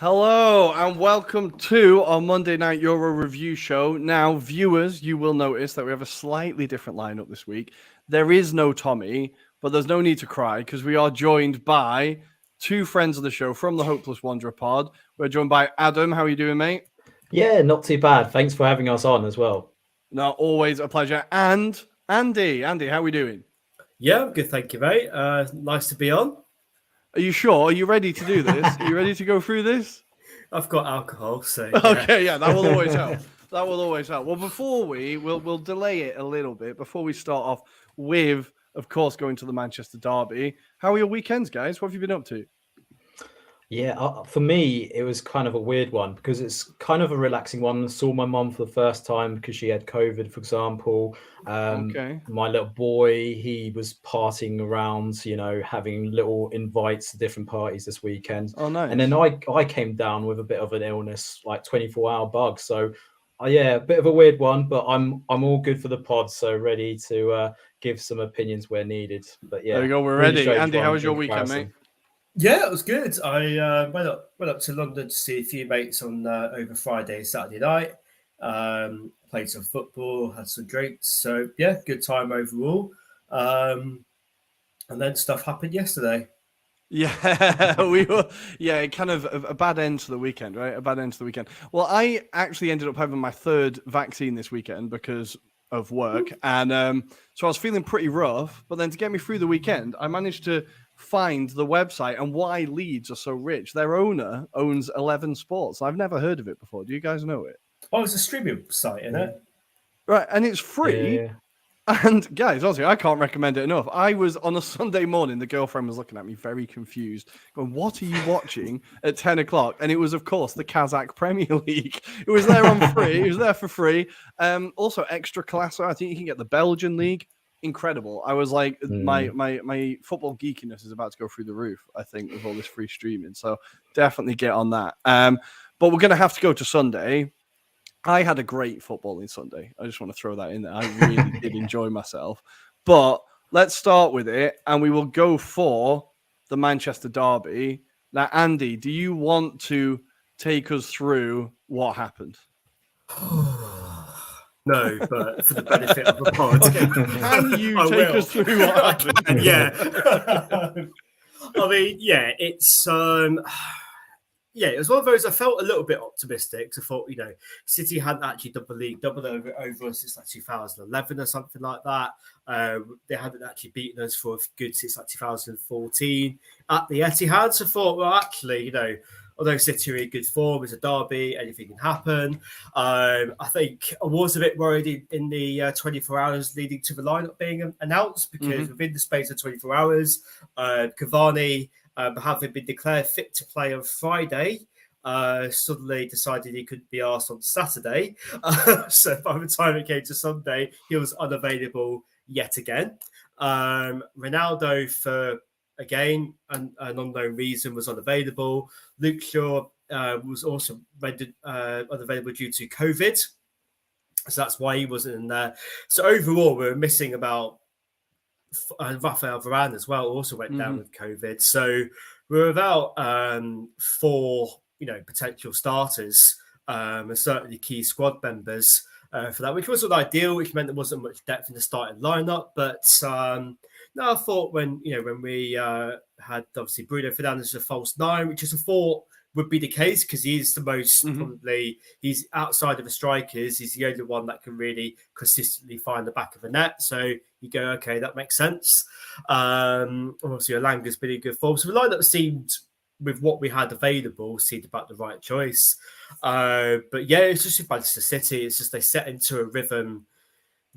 Hello and welcome to our Monday Night Euro review show. Now, viewers, you will notice that we have a slightly different lineup this week. There is no Tommy, but there's no need to cry because we are joined by two friends of the show from the Hopeless Wanderer pod. We're joined by Adam. How are you doing, mate? Yeah, not too bad. Thanks for having us on as well. No, always a pleasure. And Andy. Andy, how are we doing? Yeah, I'm good, thank you, mate. Nice to be on. Are you sure? Are you ready to do this? Are you ready to go through this? I've got alcohol, so yeah. Okay, yeah, that will always help. That will always help. Well, before we'll delay it a little bit before we start off with, of course, going to the Manchester Derby. How are your weekends, guys? What have you been up to? Yeah, for me, it was kind of a weird one because it's kind of a relaxing one. I saw my mum for the first time because she had COVID, for example. Okay. My little boy, he was partying around, having little invites to different parties this weekend. Oh, nice. And then I came down with a bit of an illness, like 24-hour bug. So, yeah, a bit of a weird one, but I'm all good for the pod, so ready to give some opinions where needed. But yeah, There we go. We're really ready. strange Andy, how one was your in weekend, comparison. mate? Yeah, it was good. I went up to London to see a few mates on over Friday, Saturday night. Played some football, had some drinks. So yeah, good time overall. And then stuff happened yesterday. Yeah, we were. Yeah, kind of a bad end to the weekend, right? A bad end to the weekend. Well, I actually ended up having my third vaccine this weekend because of work, and so I was feeling pretty rough. But then to get me through the weekend, I managed to find the website and why Leeds are so rich. Their owner owns 11 Sports. I've never heard of it before. Do you guys know it? Oh, it's a streaming site, isn't it? Right, and it's free. Yeah. And guys, honestly, I can't recommend it enough. I was on a Sunday morning, the girlfriend was looking at me very confused, going, "What are you watching at 10 o'clock?" And it was, of course, the Kazakh Premier League. It was there on free. It was there for free. Also, extra class. I think you can get the Belgian League. Incredible. I was like, my football geekiness is about to go through the roof, I think, with all this free streaming. So definitely get on that. But we're going to have to go to Sunday. I had a great footballing Sunday. I just want to throw that in there. I really did enjoy myself. But let's start with it, and we will go for the Manchester Derby. Now, Andy, do you want to take us through what happened? No, but for the benefit of the pod, can you take us through what happened? Yeah. I mean, yeah, it's yeah, it was one of those. I felt a little bit optimistic. I thought, City hadn't actually done the league double over since like 2011 or something like that. They hadn't actually beaten us for a good since like 2014 at the Etihad. So I thought, well, actually, although City are in good form, it's a derby, anything can happen. I think I was a bit worried in the 24 hours leading to the lineup being announced because within the space of 24 hours, Cavani, having been declared fit to play on Friday, suddenly decided he couldn't be asked on Saturday. So by the time it came to Sunday, he was unavailable yet again. Ronaldo, for again an unknown reason, was unavailable. Luke Shaw was also rendered unavailable due to COVID. So that's why he wasn't in there. So overall, we were missing about Rafael Varane as well also went down with COVID. So we're without four, potential starters and certainly key squad members for that, which wasn't ideal, which meant there wasn't much depth in the starting lineup. But no, I thought when we had obviously Bruno Fernandes as a false nine, which is a thought would be the case because he's the most probably, he's outside of the strikers, he's the only one that can really consistently find the back of the net. So you go, okay, that makes sense. Obviously, Olanga's been in good form. So the lineup seemed, with what we had available, seemed about the right choice. But yeah, it's just Manchester City. It's just they set into a rhythm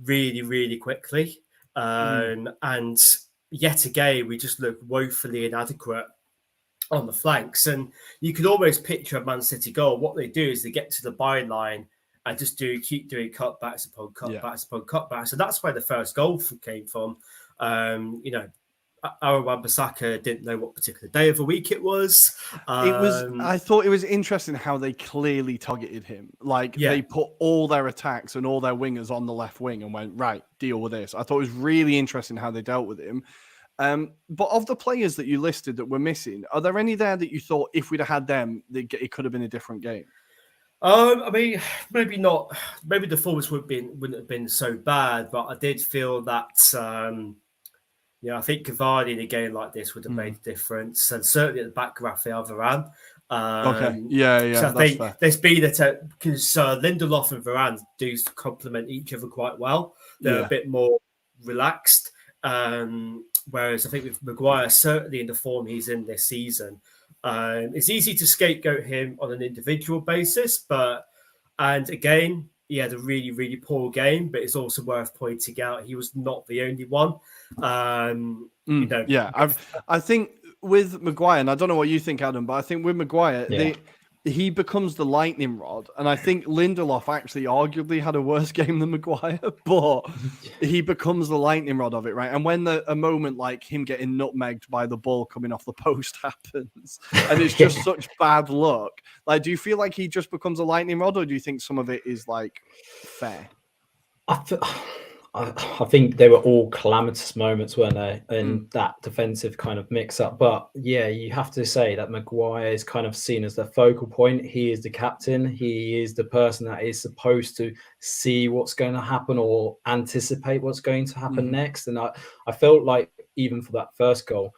really, really quickly. And yet again, we just look woefully inadequate on the flanks. And you could almost picture a Man City goal. What they do is they get to the byline and just keep doing cutbacks upon cutbacks upon cutbacks. And that's where the first goal came from. Aaron Wan-Bissaka didn't know what particular day of the week it was. I thought it was interesting how they clearly targeted him. They put all their attacks and all their wingers on the left wing and went, right, deal with this. I thought it was really interesting how they dealt with him. But of the players that you listed that were missing, are there any there that you thought if we'd have had them, it could have been a different game? I mean, maybe not. Maybe the performance wouldn't have been so bad, but I did feel that. I think Cavani in a game like this would have made a difference, and certainly at the back, Rafael Varane. Okay, yeah, So I that's think fair. there's been because Lindelof and Varane do complement each other quite well. They're a bit more relaxed, whereas I think with Maguire, certainly in the form he's in this season, it's easy to scapegoat him on an individual basis, and again, he had a really, really poor game, but it's also worth pointing out he was not the only one. I think with Maguire, and I don't know what you think, Adam, but I think with Maguire, he becomes the lightning rod, and I think Lindelof actually arguably had a worse game than Maguire, but he becomes the lightning rod of it, right? And when a moment like him getting nutmegged by the ball coming off the post happens, and it's just such bad luck, like, do you feel like he just becomes a lightning rod, or do you think some of it is like fair? I think they were all calamitous moments, weren't they, in that defensive kind of mix-up. But yeah, you have to say that Maguire is kind of seen as the focal point. He is the captain. He is the person that is supposed to see what's going to happen or anticipate what's going to happen next. And I felt like even for that first goal,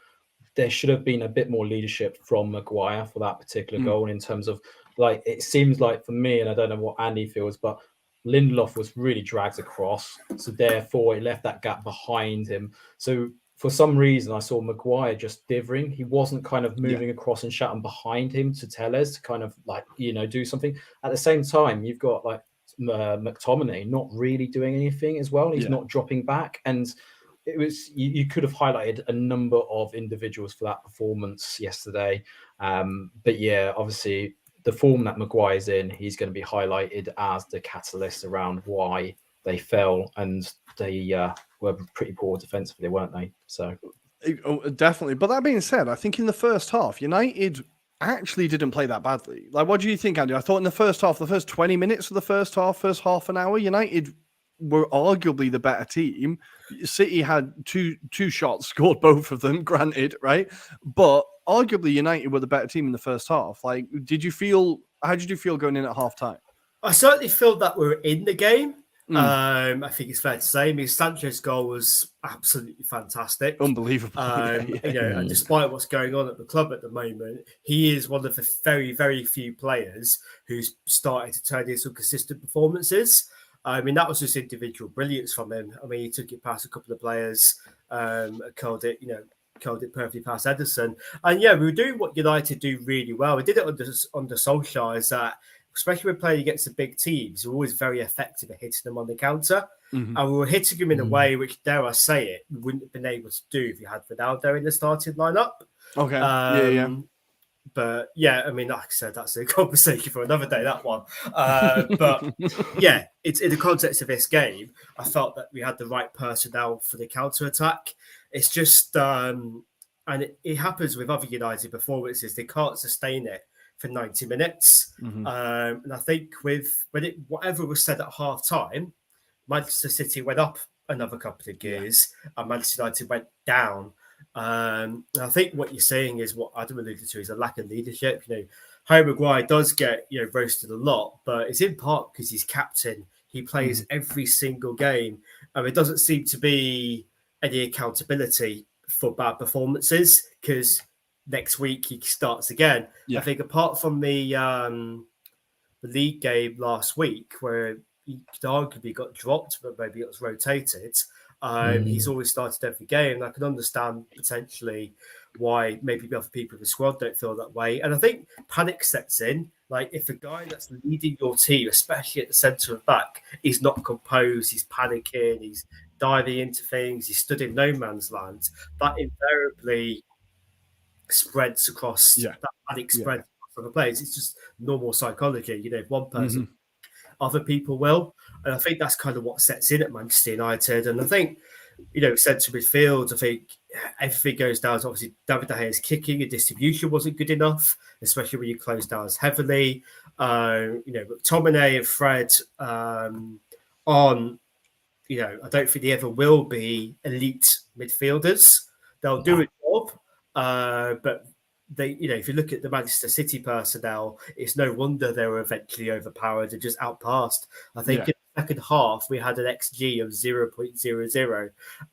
there should have been a bit more leadership from Maguire for that particular goal in terms of, like, it seems like for me, and I don't know what Andy feels, but Lindelof was really dragged across, so therefore it left that gap behind him. So for some reason, I saw Maguire just dithering. He wasn't kind of moving across and shouting behind him to Telles to kind of do something. At the same time, you've got like McTominay not really doing anything as well. He's not dropping back, and it was you could have highlighted a number of individuals for that performance yesterday. But yeah, obviously, the form that Maguire's in, he's going to be highlighted as the catalyst around why they fell, and they were pretty poor defensively, weren't they? So, definitely. But that being said, I think in the first half, United actually didn't play that badly. Like, what do you think, Andy? I thought in the first half, the first 20 minutes of the first half an hour, United were arguably the better team. City had two shots, scored both of them, granted, right? But arguably United were the better team in the first half. Like, how did you feel going in at half time? I certainly feel that we were in the game. I think it's fair to say. I mean, Sanchez's goal was absolutely fantastic. Unbelievable. And despite what's going on at the club at the moment, he is one of the very, very few players who's started to turn into consistent performances. I mean, that was just individual brilliance from him. I mean, he took it past a couple of players, curled it perfectly past Ederson. And yeah, we were doing what United do really well. We did it under Solskjaer, is that especially when playing against the big teams, we're always very effective at hitting them on the counter. And we were hitting them in a way which, dare I say it, we wouldn't have been able to do if you had Ronaldo in the starting lineup. Okay. But yeah, I mean, like I said, that's a conversation for another day, that one. But yeah, it's in the context of this game, I felt that we had the right personnel for the counter attack. It's just, and it happens with other United performances, they can't sustain it for 90 minutes. And I think whatever was said at half time, Manchester City went up another couple of gears, and Manchester United went down. And I think what you're saying is what Adam alluded to is a lack of leadership. Harry Maguire does get roasted a lot, but it's in part because he's captain. He plays every single game, and it doesn't seem to be any accountability for bad performances because next week he starts again. I think apart from the league game last week where he arguably got dropped, but maybe it was rotated. He's always started every game. And I can understand potentially why maybe other people in the squad don't feel that way. And I think panic sets in. Like, if a guy that's leading your team, especially at the centre of back, is not composed, he's panicking, he's diving into things, he's stood in no man's land, that invariably spreads across, that panic spreads across the players. It's just normal psychology. If one person, other people will. And I think that's kind of what sets in at Manchester United. And I think, centre midfield, I think everything goes down to obviously David De Gea's kicking and distribution wasn't good enough, especially when you close down as heavily. McTominay and Fred I don't think they ever will be elite midfielders. they'll do a job, but they, if you look at the Manchester City personnel, it's no wonder they were eventually overpowered and just outpassed. I think in the second half we had an XG of 0.00.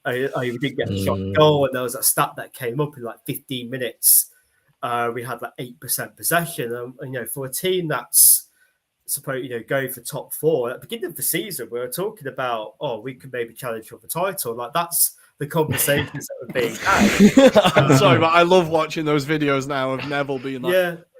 We didn't get a shot goal, and there was a stat that came up in like 15 minutes. We had like 8% possession, and for a team that's supposed going for top 4 at the beginning of the season, we were talking about we could maybe challenge for the title. Like that's the conversations that were being had. I'm sorry, but I love watching those videos now of Neville being like,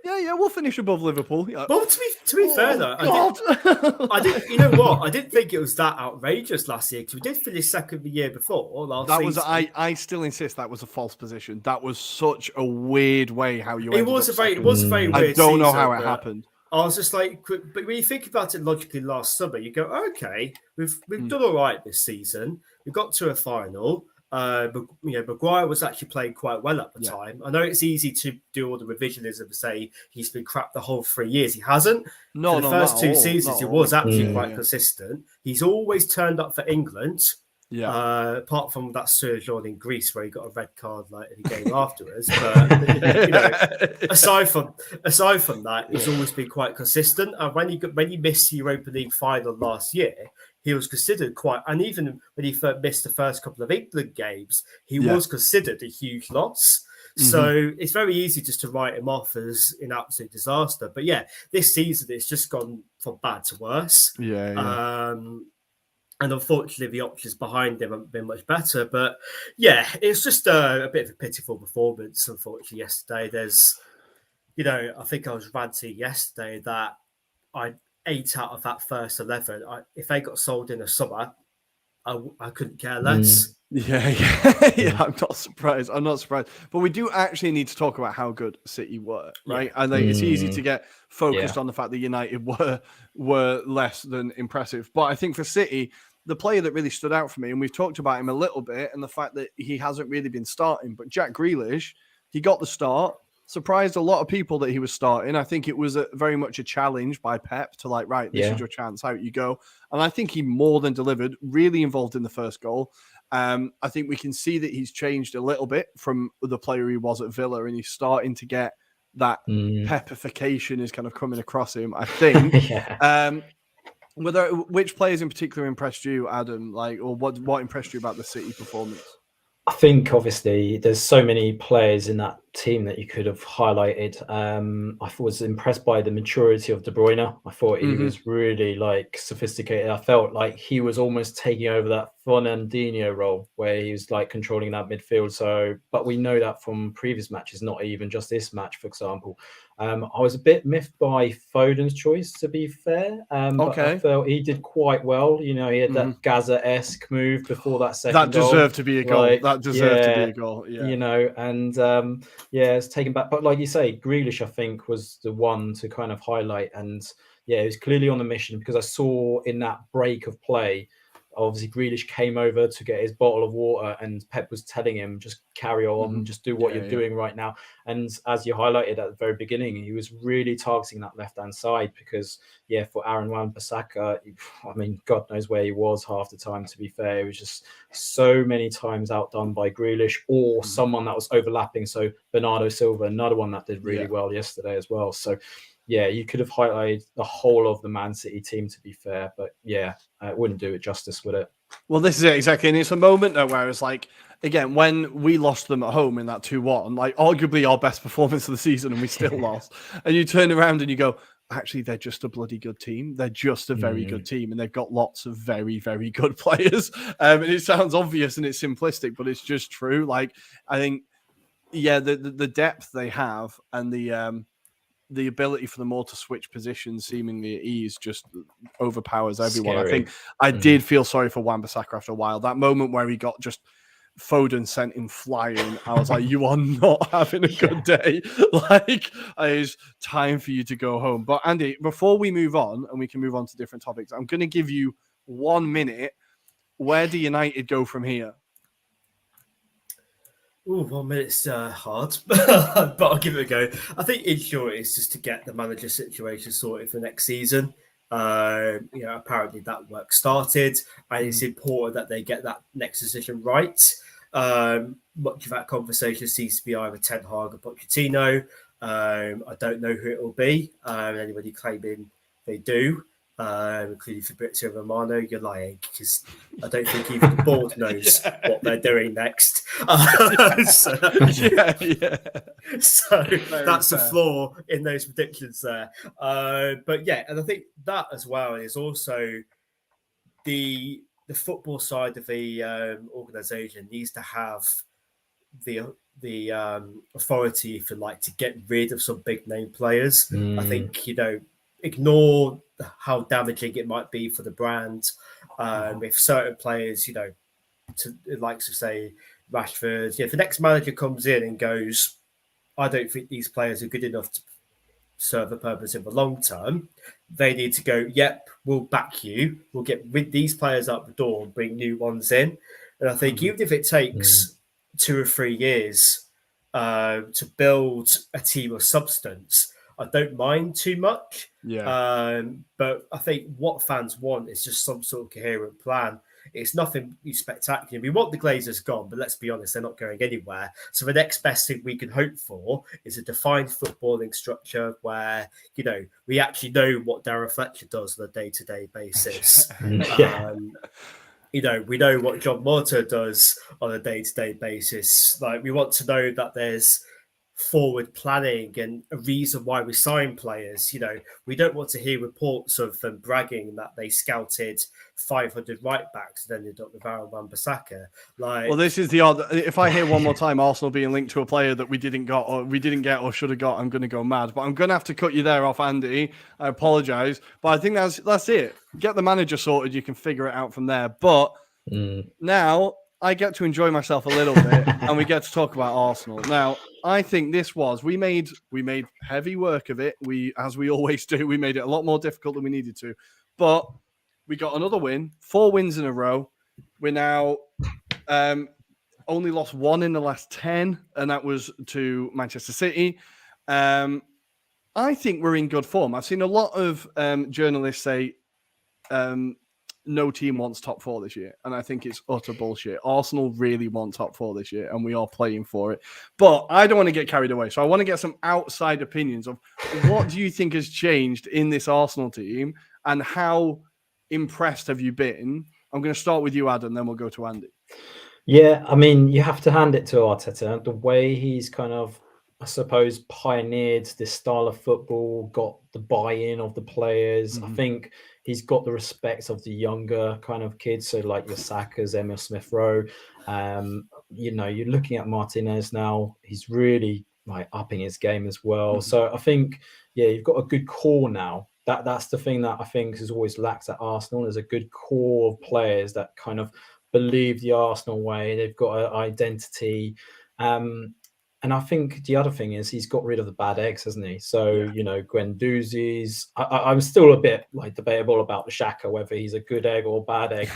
yeah, we'll finish above Liverpool. Yeah. Well, to be fair though, I didn't. You know what? I didn't think it was that outrageous last year because we did finish second the year before. I still insist that was a false position. That was such a weird way how you. It was a very weird. I don't know how it happened. I was just like, but when you think about it logically, last summer, you go, okay, we've done all right this season. We got to a final. Maguire was actually playing quite well at the time. I know it's easy to do all the revisionism and say he's been crap the whole 3 years. He hasn't. For the first 2 seasons, he was actually quite consistent. He's always turned up for England. Yeah. Apart from that surgeon in Greece where he got a red card in the game afterwards, but aside from that, he's always been quite consistent. And when he missed the Europa League final last year, he was considered quite, and even when he missed the first couple of England games, he was considered a huge loss. So it's very easy just to write him off as an absolute disaster. But this season it's just gone from bad to worse. And unfortunately, the options behind him haven't been much better. But it's just a bit of a pitiful performance, unfortunately, yesterday. I think I was ranting yesterday that 8 out of that first 11, if they got sold in the summer, I couldn't care less. I'm not surprised. But we do actually need to talk about how good City were, right? I think it's easy to get focused on the fact that United were less than impressive. But I think for City, the player that really stood out for me, and we've talked about him a little bit, and the fact that he hasn't really been starting, but Jack Grealish, he got the start, surprised a lot of people that he was starting. I think it was very much a challenge by Pep to this is your chance, out you go. And I think he more than delivered, really involved in the first goal. I think we can see that he's changed a little bit from the player he was at Villa, and he's starting to get that Pepification is kind of coming across him, I think. Which players in particular impressed you, Adam? Or what impressed you about the City performance? I think obviously there's so many players in that team that you could have highlighted. I was impressed by the maturity of De Bruyne. I thought he was really sophisticated. I felt like he was almost taking over that Fernandinho role where he was controlling that midfield. But we know that from previous matches, not even just this match, for example. I was a bit miffed by Foden's choice, to be fair. But I felt he did quite well. He had that Gaza-esque move before that second goal. That deserved to be a goal. That deserved to be a goal. And it's taken back. But like you say, Grealish, I think, was the one to kind of highlight. And he was clearly on a mission, because I saw in that break of play, obviously Grealish came over to get his bottle of water, and Pep was telling him, just carry on, just do what you're doing right now. And as you highlighted at the very beginning, he was really targeting that left-hand side, because for Aaron Wan-Bissaka, I mean, God knows where he was half the time, to be fair. He was just so many times outdone by Grealish or someone that was overlapping. So Bernardo Silva, another one that did really well yesterday as well. So you could have highlighted the whole of the Man City team, to be fair. But it wouldn't do it justice, would it? Well, this is it, exactly. And it's a moment though where it's again, when we lost them at home in that 2-1, arguably our best performance of the season, and we still lost. And you turn around and you go, actually, they're just a bloody good team. They're just a very good team, and they've got lots of very, very good players. And it sounds obvious and it's simplistic, but it's just true. I think, the depth they have, and the ability for them all to switch positions seemingly at ease just overpowers everyone. Scary. I think I did feel sorry for Wan-Bissaka after a while. That moment where he got just Foden sent him flying, I was like, you are not having a good day. It's time for you to go home. But Andy, before we move on, and we can move on to different topics, I'm going to give you 1 minute. Where do United go from here? Ooh, 1 minute's hard, but I'll give it a go. I think in short, it's just to get the manager situation sorted for next season. Apparently that work started, and it's important that they get that next decision right. much of that conversation seems to be either Ten Hag or Pochettino. I don't know who it will be. Anybody claiming they do, including Fabrizio Romano, you're lying, because I don't think even the board knows what they're doing next. So that's a flaw in those predictions there. But yeah, and I think that as well is also the football side of the organisation needs to have the authority, if you like, to get rid of some big name players. I think, ignore how damaging it might be for the brand if certain players, to likes to say Rashford, if the next manager comes in and goes, I don't think these players are good enough to serve a purpose in the long term, they need to go, yep, we'll back you, we'll get rid these players out the door and bring new ones in. And I think even if it takes 2 or 3 years to build a team of substance, I don't mind too much. But I think what fans want is just some sort of coherent plan. It's nothing spectacular. We want the Glazers gone, but let's be honest, they're not going anywhere. So the next best thing we can hope for is a defined footballing structure where, we actually know what Darren Fletcher does on a day-to-day basis. We know what John Mortar does on a day-to-day basis. Like, we want to know that there's forward planning and a reason why we sign players. We don't want to hear reports of them bragging that they scouted 500 right backs and ended up with Aaron Wan-Bissaka. Well, this is the odd. If I hear one more time Arsenal being linked to a player that we didn't get or should have got, I'm going to go mad. But I'm going to have to cut you there off, Andy. I apologise, but I think that's it. Get the manager sorted. You can figure it out from there. But now I get to enjoy myself a little bit, and we get to talk about Arsenal. Now, I think we made heavy work of it. As we always do, we made it a lot more difficult than we needed to. But we got another win, 4 wins in a row. We're now only lost 1 in the last 10, and that was to Manchester City. I think we're in good form. I've seen a lot of journalists say no team wants top 4 this year, and I think it's utter bullshit. Arsenal really want top 4 this year, and we are playing for it. But I don't want to get carried away, so I want to get some outside opinions of what do you think has changed in this Arsenal team, and how impressed have you been? I'm going to start with you, Adam, then we'll go to Andy. Yeah, I mean, you have to hand it to Arteta. The way he's kind of, I suppose, pioneered this style of football, got the buy-in of the players. I think he's got the respect of the younger kind of kids. So like your Sakas, Emil Smith-Rowe. You're looking at Martinez now. He's really like upping his game as well. So I think, you've got a good core now. That's the thing that I think has always lacked at Arsenal. There's a good core of players that kind of believe the Arsenal way. They've got an identity. And I think the other thing is he's got rid of the bad eggs, hasn't he? So, Guendouzi's. I'm still a bit debatable about the Xhaka, whether he's a good egg or bad egg.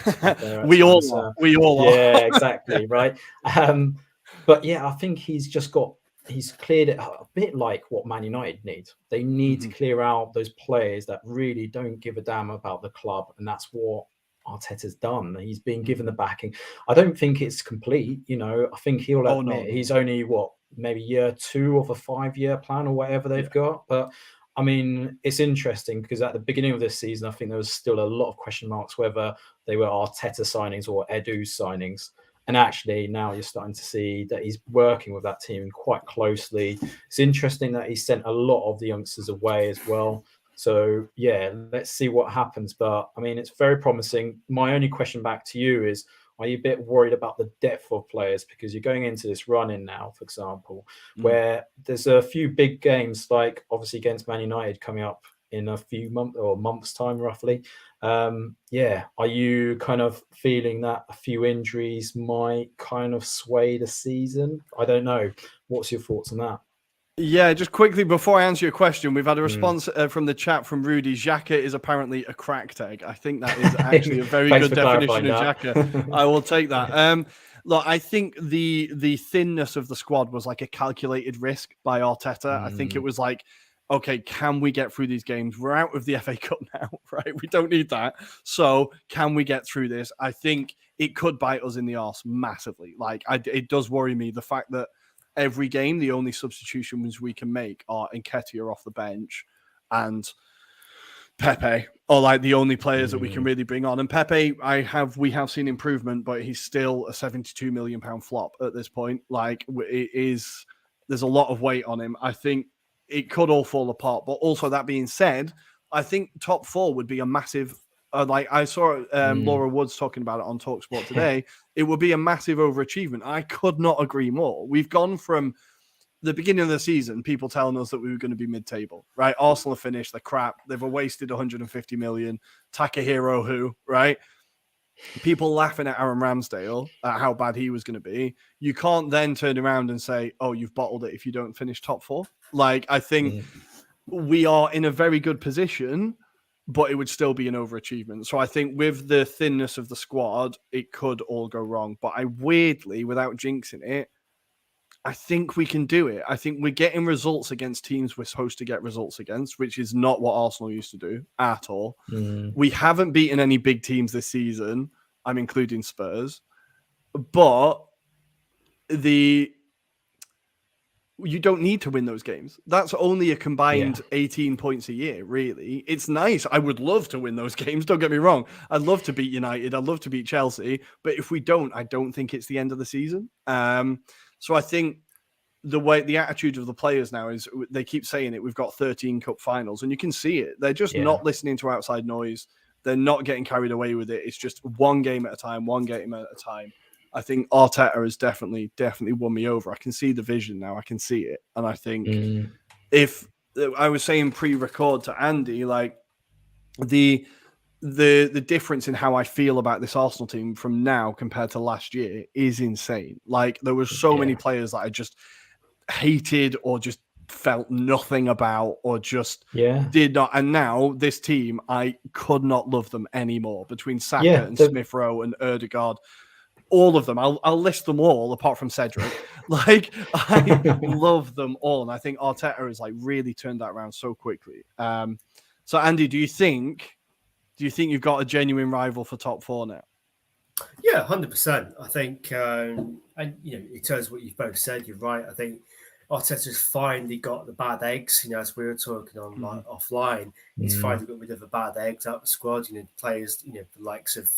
We all are. Yeah, exactly. Right. But I think he's cleared it a bit like what Man United need. They need to clear out those players that really don't give a damn about the club. And that's what Arteta's done. He's been given the backing. I don't think it's complete. I think he'll admit he's only maybe year 2 of a 5-year plan or whatever they've got. But I mean, it's interesting because at the beginning of this season, I think there was still a lot of question marks whether they were Arteta signings or Edu's signings. And actually now you're starting to see that he's working with that team quite closely. It's interesting that he sent a lot of the youngsters away as well. So, let's see what happens. But, I mean, it's very promising. My only question back to you is, are you a bit worried about the depth of players? Because you're going into this run-in now, for example, where there's a few big games, like obviously against Man United coming up in a few months' time, roughly. Are you kind of feeling that a few injuries might kind of sway the season? I don't know. What's your thoughts on that? Yeah, just quickly before I answer your question, we've had a response from the chat from Rudy. Xhaka is apparently a cracked egg. I think that is actually a very good definition of Xhaka. I will take that. Look, I think the thinness of the squad was like a calculated risk by Arteta. I think it was like, okay, can we get through these games? We're out of the FA Cup now, right? We don't need that. So can we get through this? I think it could bite us in the arse massively. Like, it does worry me the fact that every game the only substitutions we can make are Nketiah off the bench and Pepe, or like the only players that we can really bring on. And Pepe, we have seen improvement, but he's still a £72 million flop at this point. Like, there's a lot of weight on him. I think it could all fall apart. But also, that being said, I think top 4 would be a massive. Like, I saw Laura Woods talking about it on TalkSport today. It would be a massive overachievement. I could not agree more. We've gone from the beginning of the season, people telling us that we were going to be mid-table, right? Arsenal have finished, they're crap. They've wasted 150 million. Takahiro, who, right? People laughing at Aaron Ramsdale, at how bad he was going to be. You can't then turn around and say, oh, you've bottled it if you don't finish top 4. Like, I think we are in a very good position, but it would still be an overachievement. So I think with the thinness of the squad, it could all go wrong. But I weirdly, without jinxing it, I think we can do it. I think we're getting results against teams we're supposed to get results against, which is not what Arsenal used to do at all. We haven't beaten any big teams this season. I'm including Spurs. But you don't need to win those games. That's only a combined 18 points a year, really. It's nice. I would love to win those games. Don't get me wrong. I'd love to beat United. I'd love to beat Chelsea. But if we don't, I don't think it's the end of the season. So I think the attitude of the players now is they keep saying it. We've got 13 cup finals, and you can see it. They're just not listening to outside noise. They're not getting carried away with it. It's just one game at a time, one game at a time. I think Arteta has definitely won me over. I can see the vision now. I can see it. And I think if I was saying pre-record to Andy, like the difference in how I feel about this Arsenal team from now compared to last year is insane. Like, there were so many players that I just hated or just felt nothing about or just did not. And now this team, I could not love them anymore. Between Saka and Smith Rowe and Ødegaard, all of them. I'll list them all apart from Cedric. Like, I love them all. And I think Arteta has like really turned that around so quickly. So Andy, do you think you've got a genuine rival for top 4 now? Yeah, 100%. I think, and in terms of what you've both said, you're right. I think Arteta's finally got the bad eggs. As we were talking on offline, he's finally got rid of the bad eggs out of the squad. Players, the likes of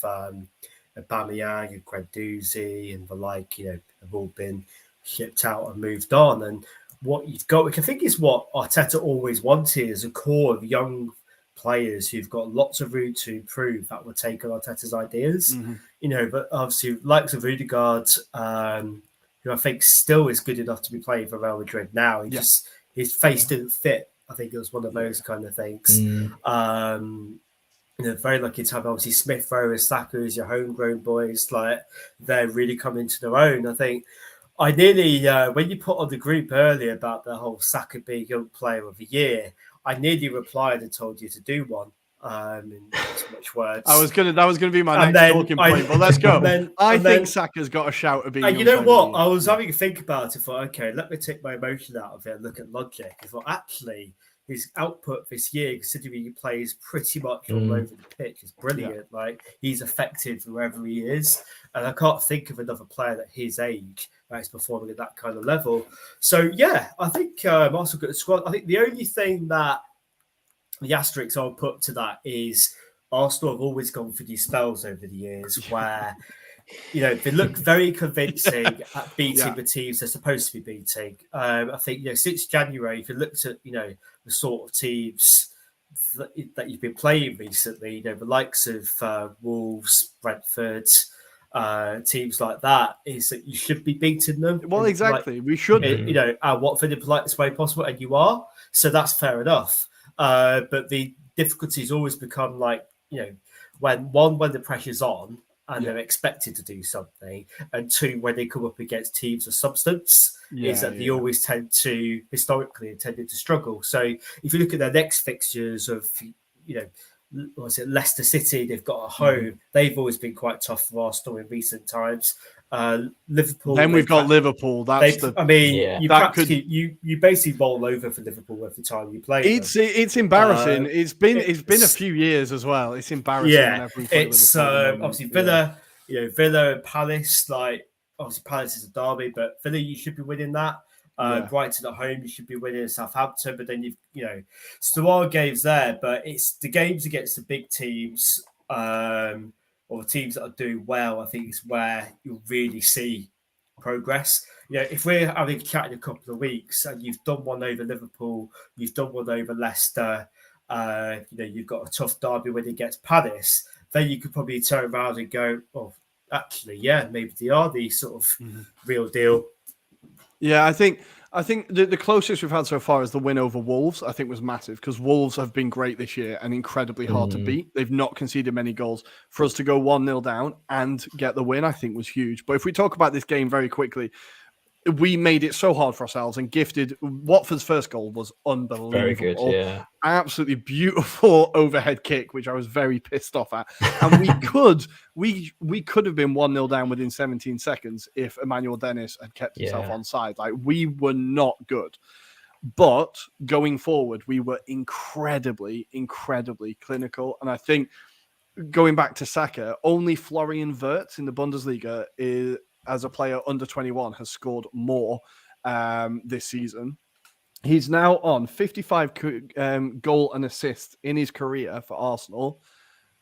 Aubameyang and Guendouzi and the like, have all been shipped out and moved on. And what you've got, which I think is what Arteta always wanted, is a core of young players who've got lots of room to improve that would take on Arteta's ideas. But obviously, likes of Ødegaard, who I think still is good enough to be playing for Real Madrid now. His face didn't fit. I think it was one of those kind of things. Very lucky to have obviously Smith Rowe and Saka as your homegrown boys. Like, they're really coming to their own. I think I nearly, when you put on the group earlier about the whole Saka being Young Player of the Year, I nearly replied and told you to do one. In so much words. That was gonna be my next talking point, but let's go. I think Saka's got a shout of being. And you know what? I was having to think about it. Thought, okay, let me take my emotion out of it and look at logic. I thought, actually, his output this year, considering he plays pretty much all over the pitch, is brilliant. Like, he's effective wherever he is, and I can't think of another player at his age that's performing at that kind of level. So yeah, I think Arsenal got the squad. I think the only thing that the asterisk I'll put to that is Arsenal have always gone for these spells over the years where, they look very convincing at beating the teams they're supposed to be beating. I think, since January, if you looked at, the sort of teams that you've been playing recently, the likes of Wolves, Brentford, teams like that, is that you should be beating them. Well, exactly. We should. Watford in the politest way possible, and you are. So that's fair enough. But the difficulties always become like, when the pressure's on and they're expected to do something, and two, when they come up against teams of substance, they always historically tended to struggle. So if you look at their next fixtures of, Leicester City, they've got a home. They've always been quite tough for Arsenal in recent times. Liverpool. Then we've got Liverpool. You basically roll over for Liverpool every time you play. It's embarrassing. It's been a few years as well. It's embarrassing. Yeah, it's obviously Villa. Villa and Palace, like obviously Palace is a derby, but Villa, you should be winning that. Brighton at home, you should be winning Southampton, but then so there are games there, but it's the games against the big teams or teams that are doing well. I think is where you'll really see progress. If we're having a chat in a couple of weeks and you've done one over Liverpool, you've done one over Leicester, you've got a tough derby when it gets Palace, then you could probably turn around and go, oh, actually, yeah, maybe they are the sort of real deal. Yeah, I think the closest we've had so far is the win over Wolves. I think was massive because Wolves have been great this year and incredibly hard to beat. They've not conceded many goals. For us to go 1-0 down and get the win, I think was huge. But if we talk about this game very quickly, we made it so hard for ourselves and gifted. Watford's first goal was unbelievable. Very good, yeah. Absolutely beautiful overhead kick, which I was very pissed off at. And we could have been 1-0 down within 17 seconds if Emmanuel Dennis had kept himself on side. Like, we were not good. But going forward, we were incredibly, incredibly clinical. And I think going back to Saka, only Florian Wirtz in the Bundesliga is, as a player under 21, has scored more this season. He's now on 55 goal and assist in his career for Arsenal,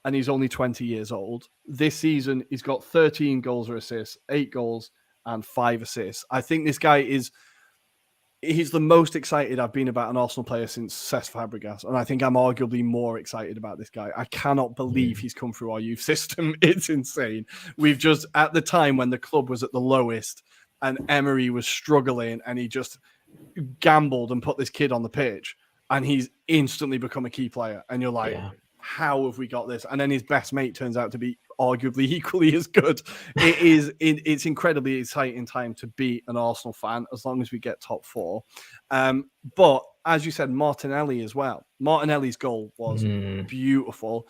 and he's only 20 years old. This season, he's got 13 goals or assists, 8 goals and 5 assists. I think this guy he's the most excited I've been about an Arsenal player since Cesc Fabregas, and I think I'm arguably more excited about this guy. I cannot believe he's come through our youth system. It's insane. We've just, at the time when the club was at the lowest and Emery was struggling, and he just gambled and put this kid on the pitch, and he's instantly become a key player. And you're like, how have we got this? And then his best mate turns out to be arguably equally as good. It's incredibly exciting time to be an Arsenal fan as long as we get top 4. But as you said, Martinelli as well. Martinelli's goal was beautiful.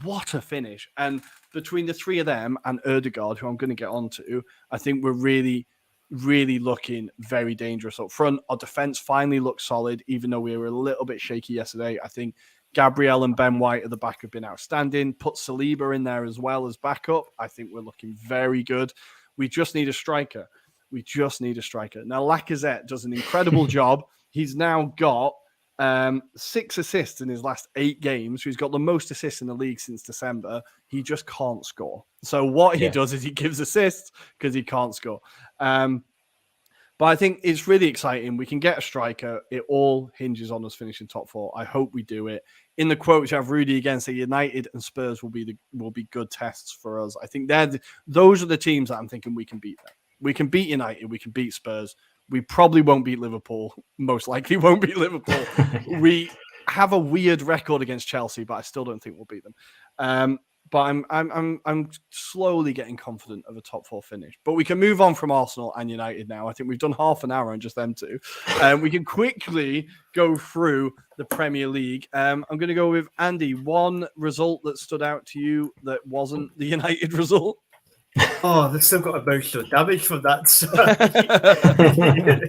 What a finish. And between the three of them and Ødegaard, who I'm going to get onto, I think we're really, really looking very dangerous up front. Our defense finally looks solid, even though we were a little bit shaky yesterday. I think Gabriel and Ben White at the back have been outstanding. Put Saliba in there as well as backup. I think we're looking very good. We just need a striker. Now, Lacazette does an incredible job. He's now got 6 assists in his last 8 games. He's got the most assists in the league since December. He just can't score. So what he does is he gives assists because he can't score. But I think it's really exciting. We can get a striker. It all hinges on us finishing top 4. I hope we do it. In the quotes, you have Rudy again say United and Spurs will be good tests for us. I think those are the teams that I'm thinking we can beat them. We can beat United. We can beat Spurs. We probably won't beat Liverpool. Most likely won't beat Liverpool. We have a weird record against Chelsea, but I still don't think we'll beat them. But I'm slowly getting confident of a top 4 finish. But we can move on from Arsenal and United now. I think we've done half an hour on just them two. We can quickly go through the Premier League. I'm going to go with Andy. One result that stood out to you that wasn't the United result? Oh, they've still got emotional damage from that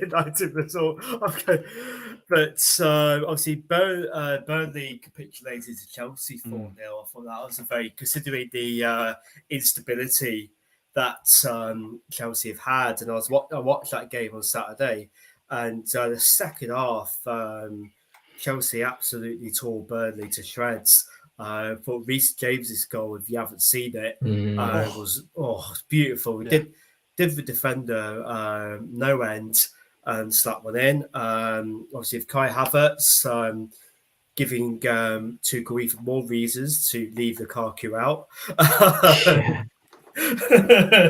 United result. Okay. But obviously, Burnley capitulated to Chelsea 4-0. I thought that was considering the instability that Chelsea have had. And I watched that game on Saturday, and the second half, Chelsea absolutely tore Burnley to shreds. For Reece James's goal, if you haven't seen it, was beautiful. He did the defender no end and slapped one in. Obviously, with Kai Havertz giving Tuchel even more reasons to leave Lukaku out.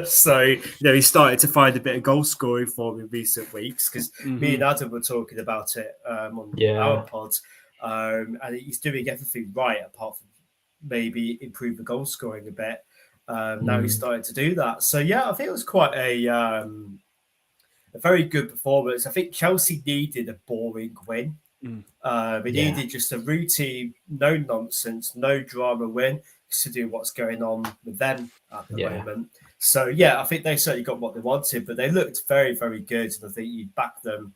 So he started to find a bit of goal scoring for him in recent weeks, because me and Adam were talking about it on our pod. And he's doing everything right apart from maybe improve the goal scoring a bit. Now he's started to do that. So I think it was quite a very good performance. I think Chelsea needed a boring win. They needed just a routine, no nonsense, no drama win, considering what's going on with them at the moment. So I think they certainly got what they wanted, but they looked very, very good, and I think you back them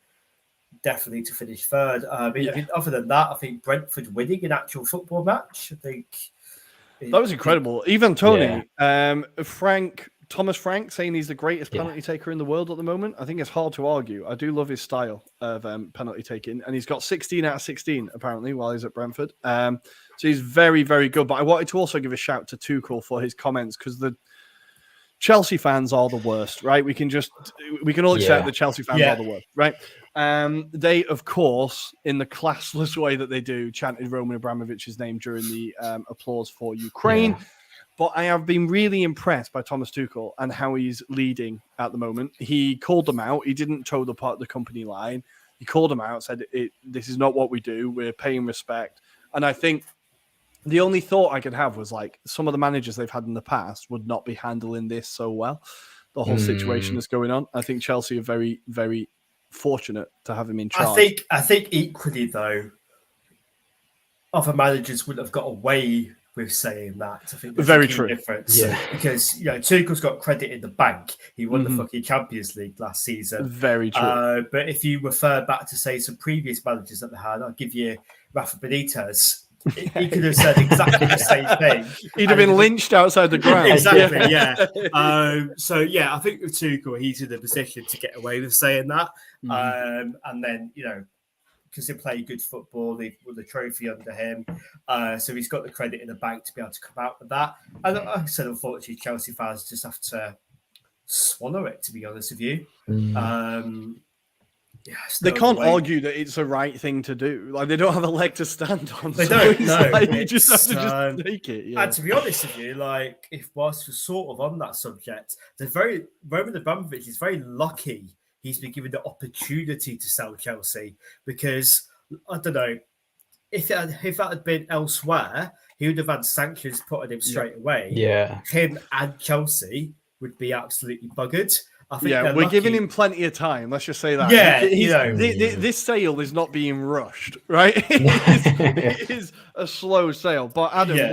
definitely to finish third. I mean, other than that, I think Brentford winning an actual football match. I think That was incredible. Even Tony, Thomas Frank saying he's the greatest penalty taker in the world at the moment. I think it's hard to argue. I do love his style of penalty taking, and he's got 16 out of 16 apparently while he's at Brentford. So he's very, very good. But I wanted to also give a shout to Tuchel for his comments, because the Chelsea fans are the worst, right? We can all accept that Chelsea fans are the worst, right? They, of course, in the classless way that they do, chanted Roman Abramovich's name during the applause for Ukraine. Yeah. But I have been really impressed by Thomas Tuchel and how he's leading at the moment. He called them out. He didn't toe the company line. He called them out, said, this is not what we do. We're paying respect. And I think the only thought I could have was like some of the managers they've had in the past would not be handling this so well. The whole situation that's going on. I think Chelsea are very, very fortunate to have him in charge. I think equally though, other managers would have got away with saying that. I think there's very a key true difference. Yeah. Because Tuchel's got credit in the bank. He won the fucking Champions League last season. Very true. But if you refer back to say some previous managers that they had, I'll give you Rafa Benitez. He could have said exactly the same thing. He'd have been lynched outside the ground. Exactly, yeah. So yeah, I think with Tuchel, he's in a position to get away with saying that. And then, because they play good football, they won the trophy under him. So he's got the credit in the bank to be able to come out with that. And like I said, unfortunately, Chelsea fans just have to swallow it, to be honest with you. They can't argue that it's the right thing to do. Like, they don't have a leg to stand on. They don't. No, like, you just have to just take it. Yeah. And to be honest with you, like, if whilst we're sort of on that subject, Roman Abramovich is very lucky he's been given the opportunity to sell Chelsea, because I don't know if that had been elsewhere, he would have had sanctions put on him straight away. Yeah, him and Chelsea would be absolutely buggered. I think we're lucky. Giving him plenty of time. Let's just say that. Yeah, this sale is not being rushed, right? It is a slow sale. But Adam,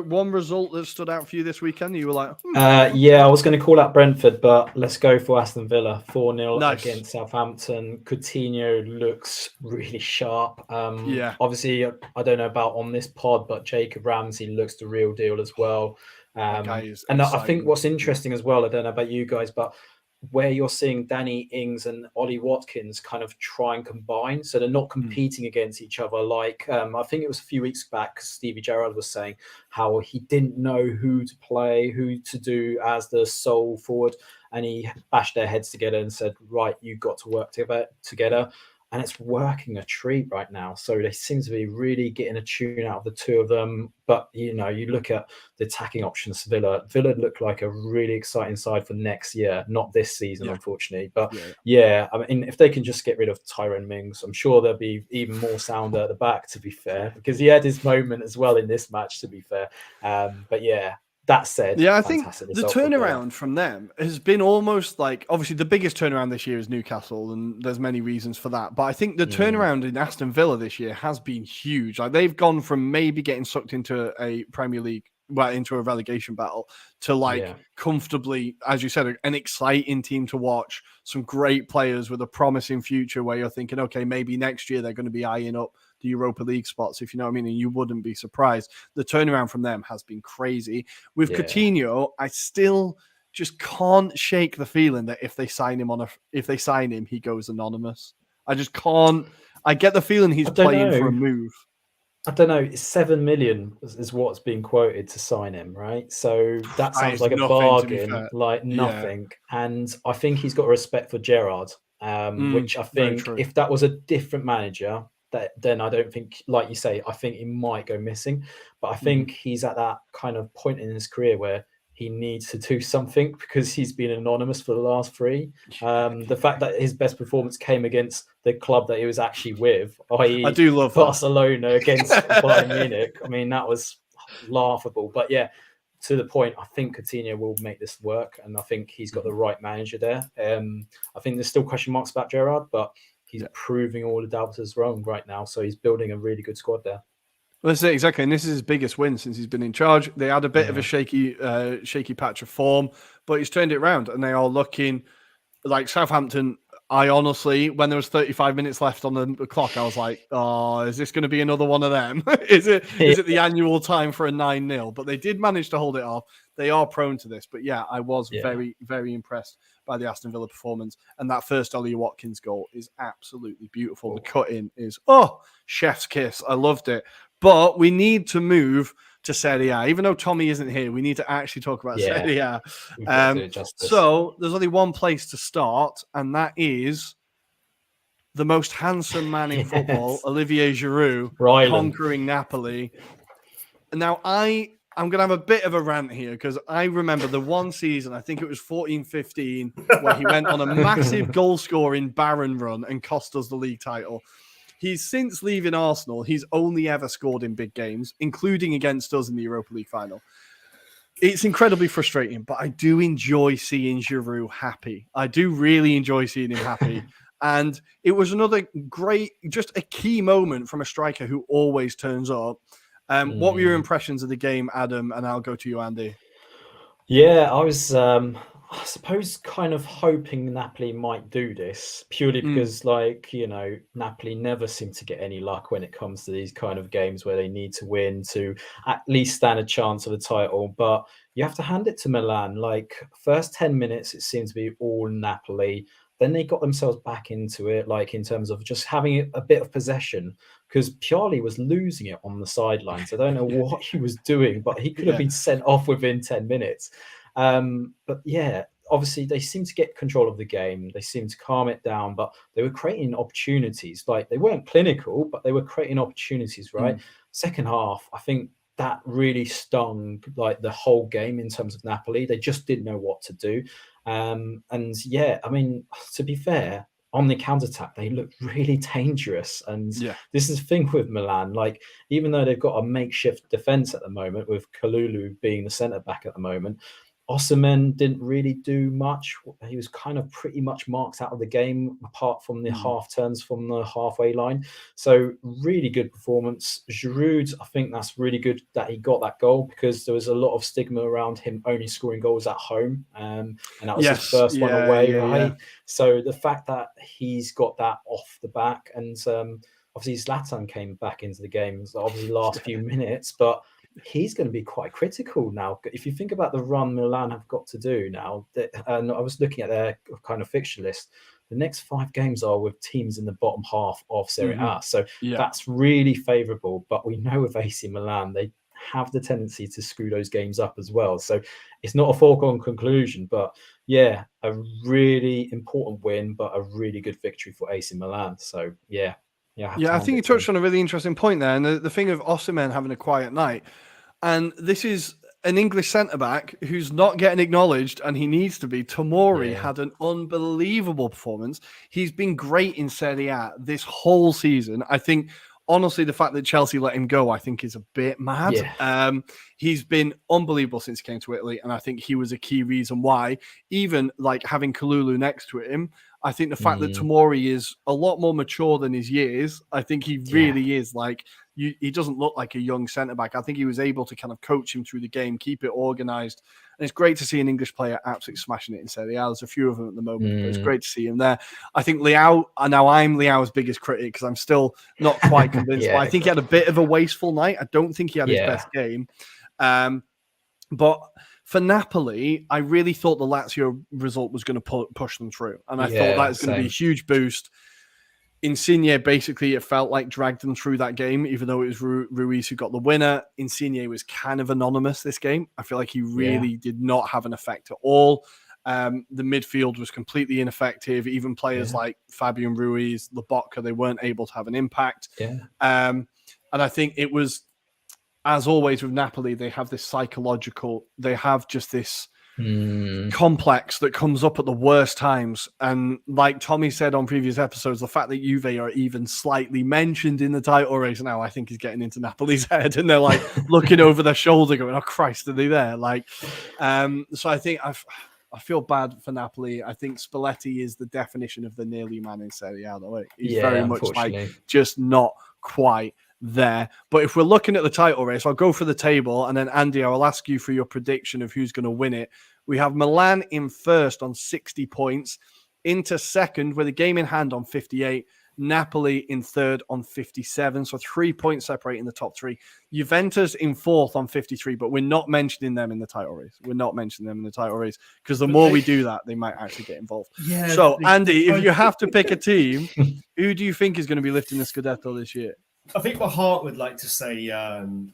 one result that stood out for you this weekend, you were like, I was going to call out Brentford, but let's go for Aston Villa 4-0 against Southampton. Coutinho looks really sharp. Obviously, I don't know about on this pod, but Jacob Ramsey looks the real deal as well. And I think what's interesting as well, I don't know about you guys, but where you're seeing Danny Ings and Ollie Watkins kind of try and combine, so they're not competing against each other. Like I think it was a few weeks back, Stevie Gerrard was saying how he didn't know who to play, who to do as the sole forward, and he bashed their heads together and said, right, you've got to work together. And it's working a treat right now. So they seem to be really getting a tune out of the two of them. But, you look at the attacking options, Villa look like a really exciting side for next year, not this season, unfortunately. But, I mean, if they can just get rid of Tyrone Mings, I'm sure they'll be even more sounder at the back, to be fair, because he had his moment as well in this match, to be fair. But, that said, I think the turnaround from them has been almost like, obviously the biggest turnaround this year is Newcastle, and there's many reasons for that. But I think the turnaround in Aston Villa this year has been huge. Like, they've gone from maybe getting sucked into a Premier League, into a relegation battle, to comfortably, as you said, an exciting team to watch. Some great players with a promising future where you're thinking, okay, maybe next year they're going to be eyeing up the Europa League spots, if you know what I mean, and you wouldn't be surprised. The turnaround from them has been crazy. With Coutinho, I still just can't shake the feeling that if they sign him, he goes anonymous. I just can't. I get the feeling he's playing for a move. I don't know. 7 million is what's being quoted to sign him, right? So that sounds like a bargain, like nothing. Yeah. And I think he's got respect for Gerrard, which I think if that was a different manager, then I don't think, like you say, I think he might go missing. But I think he's at that kind of point in his career where he needs to do something, because he's been anonymous for the last 3. The fact that his best performance came against the club that he was actually with, i.e. I do love Barcelona against Bayern Munich. I mean, that was laughable. But to the point, I think Coutinho will make this work, and I think he's got the right manager there. I think there's still question marks about Gerrard, but he's proving all the doubters wrong right now. So he's building a really good squad there. Well, that's it, exactly. And this is his biggest win since he's been in charge. They had a bit of a shaky patch of form, but he's turned it around, and they are looking like Southampton I honestly, when there was 35 minutes left on the clock, I was like, "Oh, is this going to be another one of them? Is it the annual time for a 9-0?" But they did manage to hold it off. They are prone to this, but yeah, I was very, very impressed by the Aston Villa performance. And that first Ollie Watkins goal is absolutely beautiful. The cut in is chef's kiss. I loved it. But we need to move to Serie A. Even though Tommy isn't here, we need to actually talk about Serie A. So there's only one place to start, and that is the most handsome man in football, Olivier Giroud, conquering Napoli. Now, I'm going to have a bit of a rant here because I remember the one season, I think it was 14-15, where he went on a massive goal-scoring barren run and cost us the league title. He's since leaving Arsenal, he's only ever scored in big games, including against us in the Europa League final. It's incredibly frustrating, but I do enjoy seeing Giroud happy. I do really enjoy seeing him happy. And it was another great, just a key moment from a striker who always turns up. What were your impressions of the game, Adam? And I'll go to you, Andy. Yeah, I was, I suppose, kind of hoping Napoli might do this purely because, Napoli never seem to get any luck when it comes to these kind of games where they need to win to at least stand a chance of the title. But you have to hand it to Milan. Like, first 10 minutes, it seemed to be all Napoli. Then they got themselves back into it, like in terms of just having a bit of possession, because Pioli was losing it on the sidelines. I don't know what he was doing, but he could have been sent off within 10 minutes. But yeah, obviously they seemed to get control of the game. They seemed to calm it down, but they were creating opportunities. Like, they weren't clinical, but they were creating opportunities, right? Second half, I think that really stung like the whole game in terms of Napoli. They just didn't know what to do. And yeah, I mean, to be fair, on the counter-attack, they look really dangerous. And this is the thing with Milan. Like, even though they've got a makeshift defense at the moment, with Kalulu being the centre-back at the moment, Osimhen didn't really do much. He was kind of pretty much marked out of the game, apart from the half turns from the halfway line. So really good performance. Giroud, I think that's really good that he got that goal, because there was a lot of stigma around him only scoring goals at home. And that was his first one away, right? So the fact that he's got that off the back, and obviously Zlatan came back into the game, obviously last few minutes, but he's going to be quite critical now. If you think about the run Milan have got to do now, and I was looking at their kind of fixture list, the next 5 games are with teams in the bottom half of Serie A. So that's really favourable. But we know with AC Milan, they have the tendency to screw those games up as well. So it's not a foregone conclusion, but yeah, a really important win, but a really good victory for AC Milan. So yeah. I think you touched on a really interesting point there. And the thing of Osimhen having a quiet night. And this is an English centre-back who's not getting acknowledged, and he needs to be. Tomori had an unbelievable performance. He's been great in Serie A this whole season. I think, honestly, the fact that Chelsea let him go, I think, is a bit mad. He's been unbelievable since he came to Italy, and I think he was a key reason why, even like having Kalulu next to him, I think the fact that Tomori is a lot more mature than his years, I think he really is like, he doesn't look like a young centre-back. I think he was able to kind of coach him through the game, keep it organised. And it's great to see an English player absolutely smashing it in Serie A. There's a few of them at the moment, but it's great to see him there. I think Leao, now I'm Leao's biggest critic because I'm still not quite convinced. But I think he had a bit of a wasteful night. I don't think he had his best game. But for Napoli, I really thought the Lazio result was going to push them through. And I thought that was going to be a huge boost. Insigne, basically, it felt like dragged them through that game, even though it was Ruiz who got the winner. Insigne was kind of anonymous this game. I feel like he really did not have an effect at all. The midfield was completely ineffective. Even players like Fabian Ruiz, Lobotka, they weren't able to have an impact. And I think it was, as always with Napoli, they have this they have just this complex that comes up at the worst times. And like Tommy said on previous episodes, the fact that Juve are even slightly mentioned in the title race now, I think is getting into Napoli's head, and they're like looking over their shoulder going, oh Christ, are they there? Like, so I think I feel bad for Napoli. I think Spalletti is the definition of the nearly man in Serie A, though. He's very much like just not quite there. But if we're looking at the title race, I'll go for the table, and then Andy, I will ask you for your prediction of who's going to win it. We have Milan in first on 60 points. Inter second with a game in hand on 58. Napoli in third on 57. So 3 points separating the top three. Juventus in fourth on 53, but we're not mentioning them in the title race. We're not mentioning them in the title race because the more we do that, they might actually get involved. Yeah. So, Andy, if you have to pick a team, who do you think is going to be lifting the Scudetto this year? I think my heart would like to say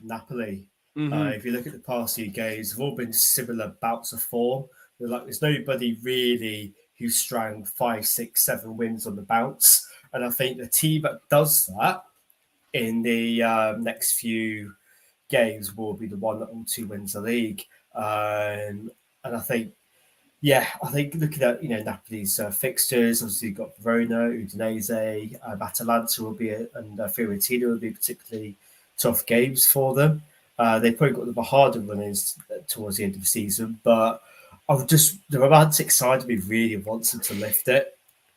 Napoli. Mhm. If you look at the past few games, they've all been similar bouts of form. There's nobody really who strung 5, 6, 7 wins on the bounce. And I think the team that does that in the next few games will be the one that also wins the league. And I think, looking at Napoli's fixtures, obviously you've got Verona, Udinese, Atalanta will be, and Fiorentina will be particularly tough games for them. They've probably got the harder runners towards the end of the season, but the romantic side of me really wants them to lift it.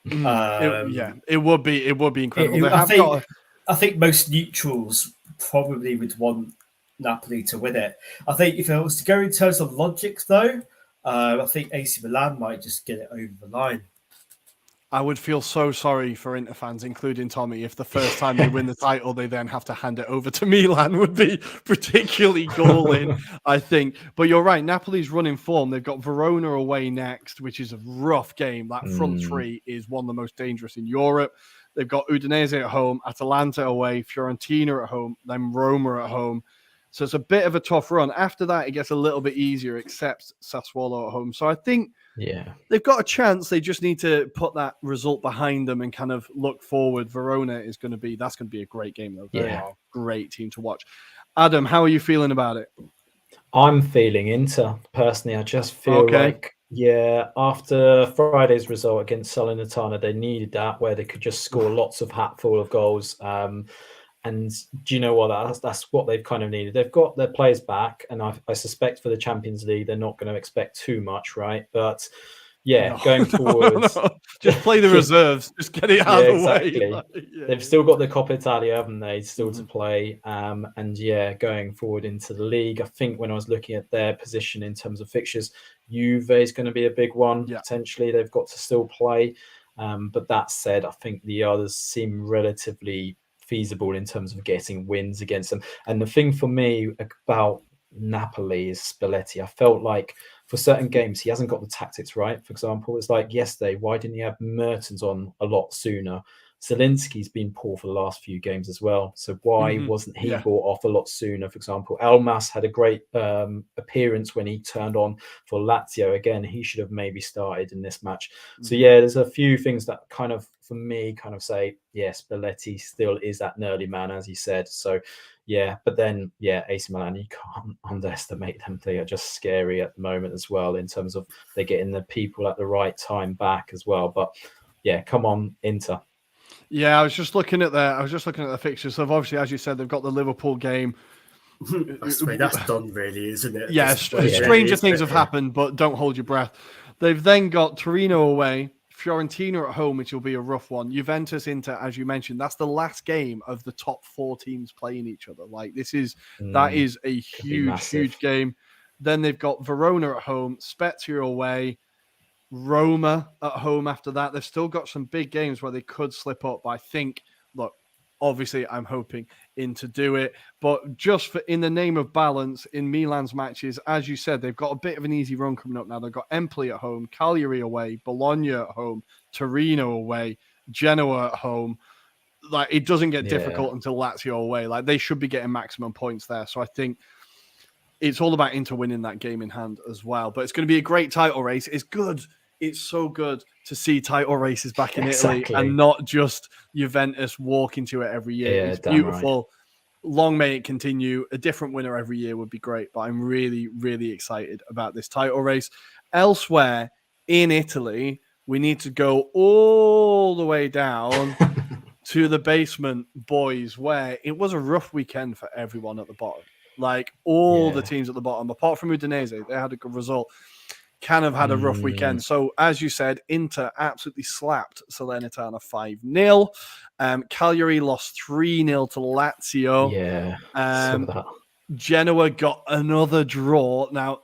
It would be incredible. I think most neutrals probably would want Napoli to win it. I think if it was to go in terms of logic, though, I think AC Milan might just get it over the line. I would feel so sorry for Inter fans, including Tommy, if the first time they win the title, they then have to hand it over to Milan. Would be particularly galling, I think. But you're right, Napoli's running form. They've got Verona away next, which is a rough game. That front three is one of the most dangerous in Europe. They've got Udinese at home, Atalanta away, Fiorentina at home, then Roma at home. So it's a bit of a tough run. After that, it gets a little bit easier, except Sassuolo at home. So I think they've got a chance. They just need to put that result behind them and kind of look forward. Verona that's going to be a great game, though. They are a great team to watch. Adam, how are you feeling about it? I'm feeling Inter, personally. I just feel like, after Friday's result against Salernitana, they needed that where they could just score lots of hatful of goals. And do you know what? That's what they've kind of needed. They've got their players back, and I suspect for the Champions League, they're not going to expect too much, right? But going forward, just play the reserves, just get it out of the way. They've still got the Coppa Italia, haven't they? Still to play. And going forward into the league, I think when I was looking at their position in terms of fixtures, Juve is going to be a big one. Potentially, they've got to still play. But that said, I think the others seem relatively feasible in terms of getting wins against them. And the thing for me about Napoli is Spalletti. I felt like for certain games he hasn't got the tactics right. For example, it's like yesterday, why didn't you have Mertens on a lot sooner? Zelensky's been poor for the last few games as well. So why wasn't he brought off a lot sooner? For example, Elmas had a great appearance when he turned on for Lazio. Again, he should have maybe started in this match. So there's a few things that kind of, for me, kind of say, yes, Spalletti still is that nerdy man, as he said. So but then AC Milan, you can't underestimate them. They are just scary at the moment as well, in terms of they're getting the people at the right time back as well. But come on, Inter. I was just looking at the fixtures. So obviously, as you said, they've got the Liverpool game. That's done, really, isn't it? Yeah, stranger things have happened, but don't hold your breath. They've then got Torino away, Fiorentina at home, which will be a rough one. Juventus, Inter, as you mentioned, that's the last game of the top 4 teams playing each other. Like that is a huge game. Then they've got Verona at home, Spezia away, Roma at home after that. They've still got some big games where they could slip up. But I think, look, obviously I'm hoping Inter do it. But just for in the name of balance in Milan's matches, as you said, they've got a bit of an easy run coming up now. They've got Empoli at home, Cagliari away, Bologna at home, Torino away, Genoa at home. Like, it doesn't get difficult until Lazio away. Like, they should be getting maximum points there. So I think it's all about Inter winning that game in hand as well. But it's going to be a great title race. It's good. It's so good to see title races back in Italy and not just Juventus walk into it every year. It's beautiful. Right. Long may it continue. A different winner every year would be great. But I'm really, really excited about this title race. Elsewhere in Italy, we need to go all the way down to the basement, boys, where it was a rough weekend for everyone at the bottom. Like, all the teams at the bottom, apart from Udinese, they had a good result. Can have had a rough weekend. So, as you said, Inter absolutely slapped Salernitana 5-0. Cagliari lost 3-0 to Lazio. Genoa got another draw. Now,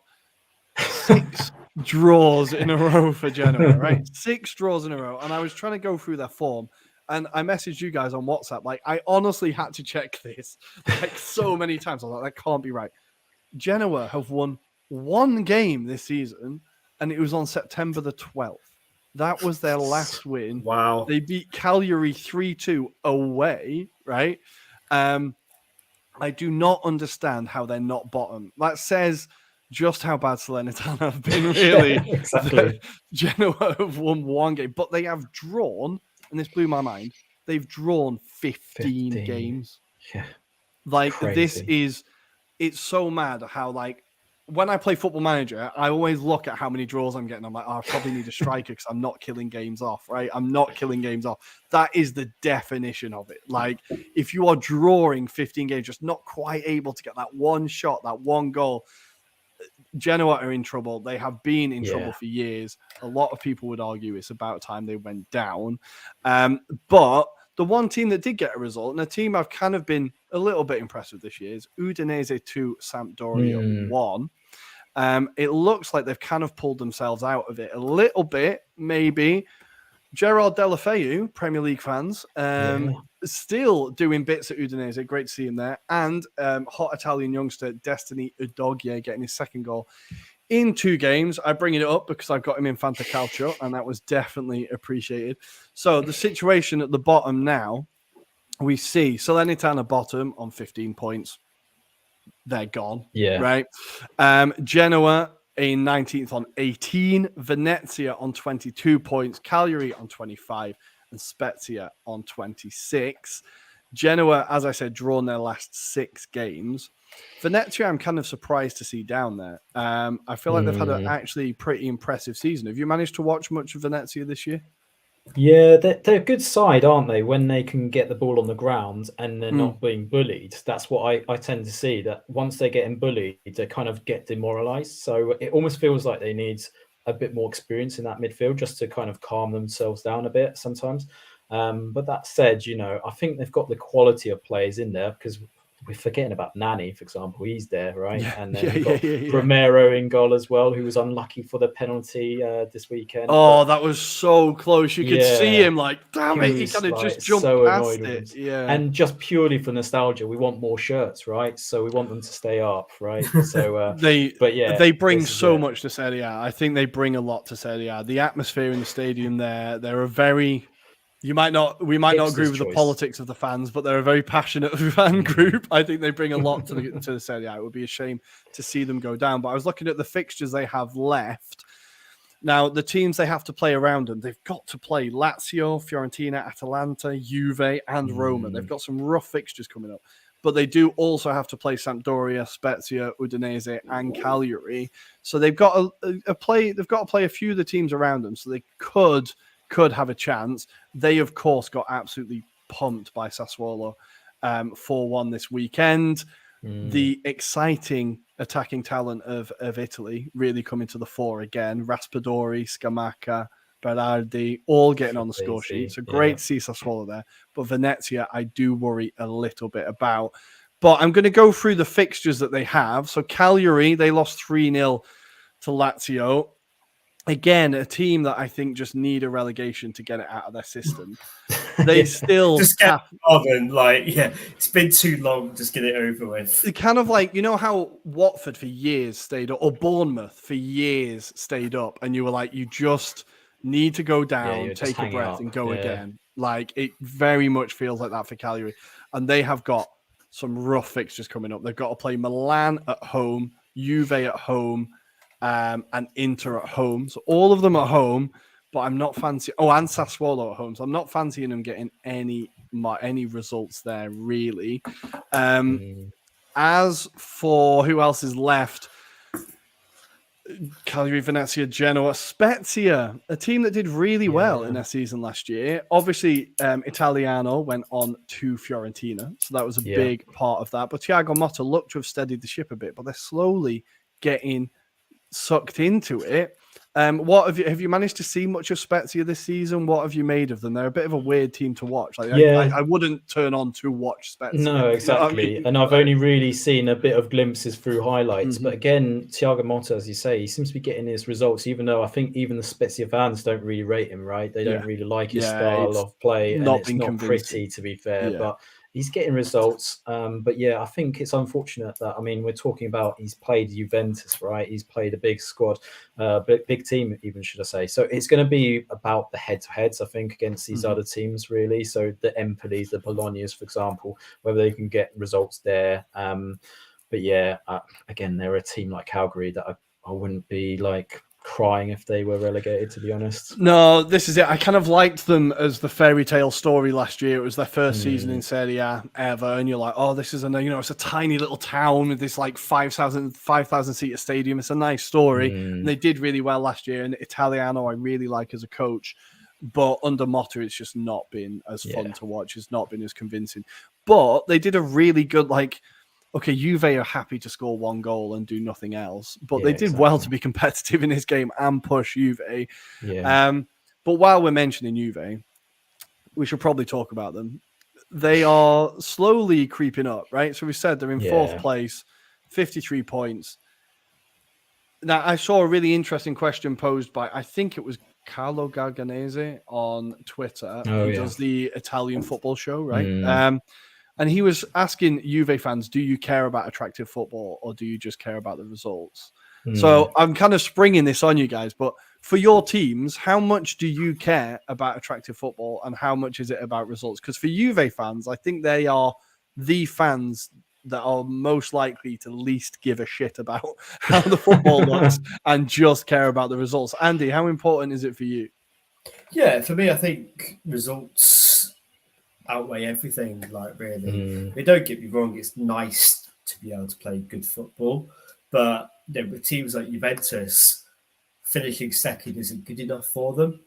draws in a row for Genoa, right? 6 draws in a row. And I was trying to go through their form. And I messaged you guys on WhatsApp. Like, I honestly had to check this like so many times. I was like, that can't be right. Genoa have won 1 game this season, and it was on September the 12th. That was their last win. Wow. They beat Cagliari 3-2 away, right? I do not understand how they're not bottom. That says just how bad Salernitana have been, really. Exactly. Genoa have won 1 game, but they have drawn, and this blew my mind, they've drawn 15 games. Yeah. Like, Crazy. it's so mad how, like, when I play Football Manager, I always look at how many draws I'm getting. I'm like, oh, I probably need a striker because I'm not killing games off, right? I'm not killing games off. That is the definition of it. Like, if you are drawing 15 games, just not quite able to get that one shot, that one goal, Genoa are in trouble. They have been in trouble for years. A lot of people would argue it's about time they went down. But the one team that did get a result, and a team I've kind of been a little bit impressed with this year, is Udinese 2, Sampdoria 1. It looks like they've kind of pulled themselves out of it a little bit, maybe. Gerard Deulofeu, Premier League fans, still doing bits at Udinese. Great to see him there. And hot Italian youngster Destiny Udogie getting his 2nd goal in 2 games. I bring it up because I've got him in Fantacalcio, and that was definitely appreciated. So the situation at the bottom now, we see Salernitana bottom on 15 points. They're gone. Yeah. Right. Genoa in 19th on 18. Venezia on 22 points. Cagliari on 25. And Spezia on 26. Genoa, as I said, drawn their last 6 games. Venezia, I'm kind of surprised to see down there. I feel like they've had an actually pretty impressive season. Have you managed to watch much of Venezia this year? Yeah, they're a good side, aren't they? When they can get the ball on the ground and they're not being bullied. That's what I tend to see, that once they're getting bullied, they kind of get demoralized. So it almost feels like they need a bit more experience in that midfield just to kind of calm themselves down a bit sometimes. But that said, I think they've got the quality of players in there, because we're forgetting about Nani, for example. He's there, right? Yeah, and then we've got Romero in goal as well, who was unlucky for the penalty this weekend. That was so close. You could see him like, damn it, he kind of just jumped so past it. Yeah. And just purely for nostalgia, we want more shirts, right? So we want them to stay up, right? So they bring so much to Serie A. I think they bring a lot to Serie A. The atmosphere in the stadium there, they're a very... we might not agree with the politics of the fans, but they're a very passionate fan group. I think they bring a lot to the Serie A. It would be a shame to see them go down. But I was looking at the fixtures they have left. Now, the teams they have to play around them, they've got to play Lazio, Fiorentina, Atalanta, Juve, and Roma. They've got some rough fixtures coming up. But they do also have to play Sampdoria, Spezia, Udinese, and Cagliari. So they've got to play a few of the teams around them. So they could have a chance. They, of course, got absolutely pumped by Sassuolo 4-1 this weekend. The exciting attacking talent of Italy really coming to the fore again. Raspadori, Scamacca, Berardi, all getting on the score sheet. So great to see Sassuolo there. But Venezia, I do worry a little bit about. But I'm going to go through the fixtures that they have. So Cagliari, they lost 3-0 to Lazio. Again, a team that I think just need a relegation to get it out of their system. They still just get on, it's been too long. Just get it over with. Kind of like, how Watford for years stayed up, or Bournemouth for years stayed up, and you were like, you just need to go down, take a breath, and go again. Like, it very much feels like that for Cagliari, and they have got some rough fixtures coming up. They've got to play Milan at home, Juve at home, and Inter at home. So all of them at home, but I'm not fancy. Oh, and Sassuolo at home. So I'm not fancying them getting any results there, really. As for who else is left, Cagliari, Venezia, Genoa, Spezia, a team that did really well in their season last year. Obviously, Italiano went on to Fiorentina, so that was a big part of that. But Thiago Motta looked to have steadied the ship a bit, but they're slowly getting sucked into it. What have you managed to see much of Spezia this season? What have you made of them? They're a bit of a weird team to watch. Like, Yeah. I wouldn't turn on to watch Spezia. No, You know what I exactly. mean? And I've only really seen a bit of glimpses through highlights. Mhm. But again, Thiago Motta, as you say, he seems to be getting his results, even though I think even the Spezia fans don't really rate him, right? They don't Yeah. really like his Yeah, style it's of play, and not it's been not convincing. pretty, to be fair. Yeah. But he's getting results. But yeah, I think it's unfortunate that, I mean, we're talking about he's played Juventus, right? He's played a big squad, big team, even, should I say. So it's going to be about the head-to-heads, I think, against these Mhm. other teams, really. So the Empolis, the Bolognas, for example, whether they can get results there. But yeah, again, they're a team like Calgary that I wouldn't be like crying if they were relegated, to be honest. No, this is it. I kind of liked them as the fairy tale story last year. It was their first season in Serie A ever, and you're like, oh, this is it's a tiny little town with this like 5,000 seater stadium. It's a nice story. And they did really well last year. And Italiano, I really like as a coach, but under Motta, it's just not been as fun to watch. It's not been as convincing. But they did a really good okay, Juve are happy to score one goal and do nothing else, but they did well to be competitive in this game and push Juve. Yeah. But while we're mentioning Juve, we should probably talk about them. They are slowly creeping up, right? So we said they're in fourth place, 53 points. Now, I saw a really interesting question posed by, I think it was Carlo Garganese on Twitter, who does the Italian football show, right? And he was asking Juve fans, do you care about attractive football or do you just care about the results? So I'm kind of springing this on you guys, but for your teams, how much do you care about attractive football and how much is it about results? Because for Juve fans, I think they are the fans that are most likely to least give a shit about how the football looks and just care about the results. Andy, how important is it for you? Yeah, for me, I think results outweigh everything. Like, really, don't get me wrong, it's nice to be able to play good football, but with teams like Juventus, finishing second isn't good enough for them.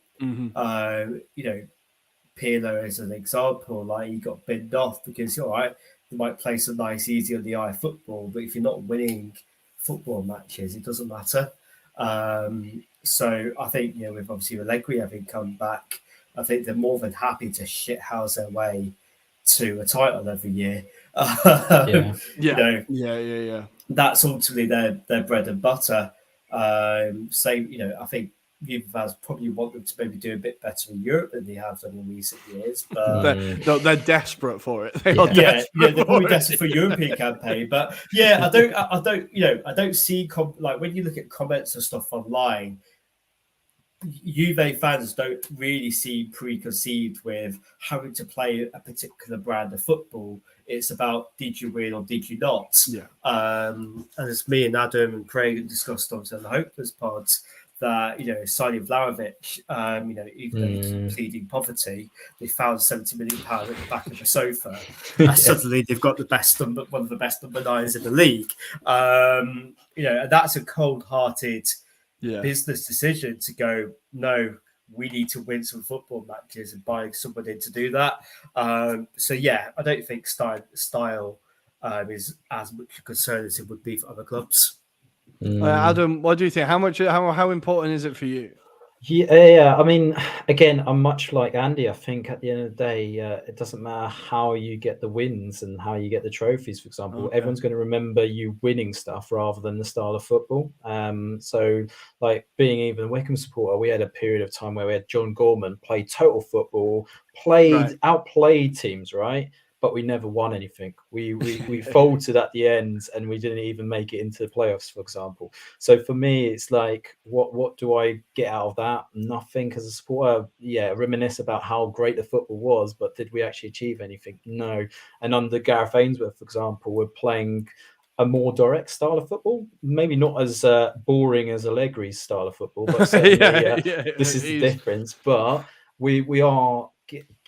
Pirlo as an example, like, he got binned off because, all right, they might play some nice, easy on the eye football, but if you're not winning football matches, it doesn't matter. So I think, with obviously Allegri having come back, I think they're more than happy to shithouse their way to a title every year. Yeah. That's ultimately their bread and butter. I think Juve fans probably want them to maybe do a bit better in Europe than they have done in recent years. But they're desperate for it. They're probably desperate for a European campaign. But I don't see like, when you look at comments and stuff online, Juve fans don't really seem preconceived with having to play a particular brand of football. It's about, did you win or did you not? And as me and Adam and Craig discussed on the Hopeless pods, that signing Vlahovic, even though he's pleading poverty, they found £70 million at the back of the sofa. And suddenly they've got one of the best number 9s in the league. And that's a cold-hearted business decision to go, no, we need to win some football matches and buying someone in to do that. I don't think style is as much a concern as it would be for other clubs. Adam, what do you think? How important is it for you? Yeah. I mean, again, I'm much like Andy. I think at the end of the day, it doesn't matter how you get the wins and how you get the trophies, for example. Everyone's going to remember you winning stuff rather than the style of football. So, like, being even a Wycombe supporter, we had a period of time where we had John Gorman play total football, outplayed teams, right? But we never won anything. We folded at the end and we didn't even make it into the playoffs, for example. So for me, it's like, what do I get out of that? Nothing. As a supporter, reminisce about how great the football was, but did we actually achieve anything? No. And under Gareth Ainsworth, for example, we're playing a more direct style of football, maybe not as boring as Allegri's style of football, but certainly this is the difference. But we are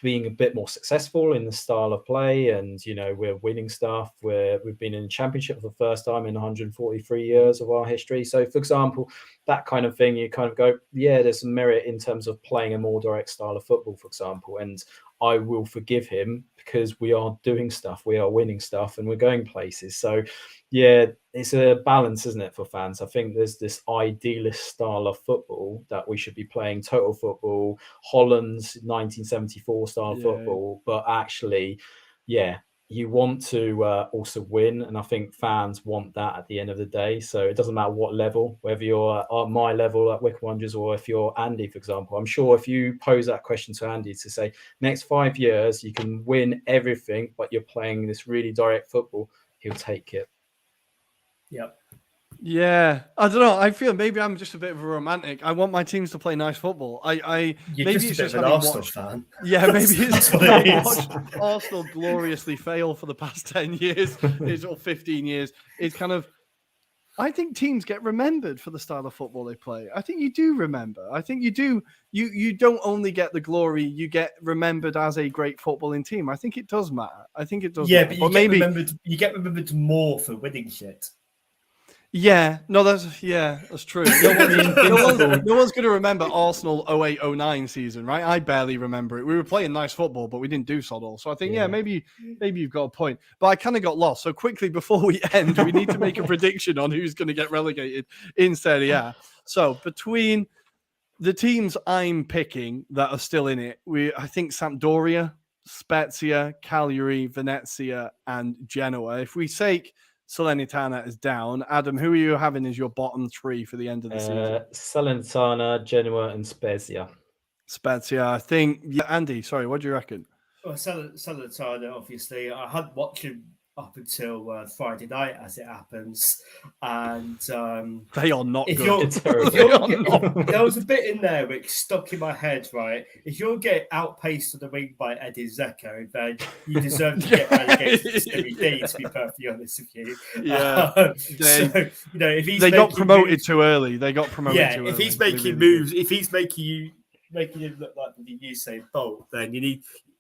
being a bit more successful in the style of play, and we're winning stuff. We've been in the championship for the first time in 143 years of our history. So, for example, that kind of thing, you kind of go, there's some merit in terms of playing a more direct style of football, for example. And I will forgive him because we are doing stuff, we are winning stuff, and we're going places. So, yeah, it's a balance, isn't it, for fans? I think there's this idealist style of football that we should be playing, total football, Holland's 1974 style football, but actually, yeah, you want to also win, and I think fans want that at the end of the day. So it doesn't matter what level, whether you're at my level at Wycombe Wanderers or if you're Andy, for example. I'm sure if you pose that question to Andy to say, next 5 years, you can win everything, but you're playing this really direct football, he'll take it. Yep. Yeah, I don't know. I feel maybe I'm just a bit of a romantic. I want my teams to play nice football. You're maybe just it's a bit just of an having Arsenal watched. fan. Yeah, maybe it's That's what it is. watched Arsenal gloriously fail for the past 10 years, or 15 years. It's kind of. I think teams get remembered for the style of football they play. I think you do remember. I think you do. You don't only get the glory, you get remembered as a great footballing team. I think it does matter. I think it does. Yeah, matter. but you get remembered more for winning shit. Yeah, no, that's true. No one's going to remember Arsenal 08-09 season, right? I barely remember it. We were playing nice football, but we didn't do sod all. So I think, maybe you've got a point. But I kind of got lost. So quickly before we end, we need to make a prediction on who's going to get relegated in Serie A. So between the teams I'm picking that are still in it, I think Sampdoria, Spezia, Cagliari, Venezia, and Genoa. If we take Salernitana is down, Adam, who are you having as your bottom three for the end of the season? Salernitana, Genoa, and Spezia. Spezia, I think. Yeah, Andy, sorry, what do you reckon? Well, Salernitana, obviously, I hadn't watched him up until Friday night, as it happens, and they are not good. There was a bit in there which stuck in my head. Right, if you're getting outpaced on the wing by Edin Dzeko, then you deserve to get relegated to Serie D. To be perfectly honest with you, if they got promoted too early, too early. If he's making moves, if he's making him look like the Usain Bolt, then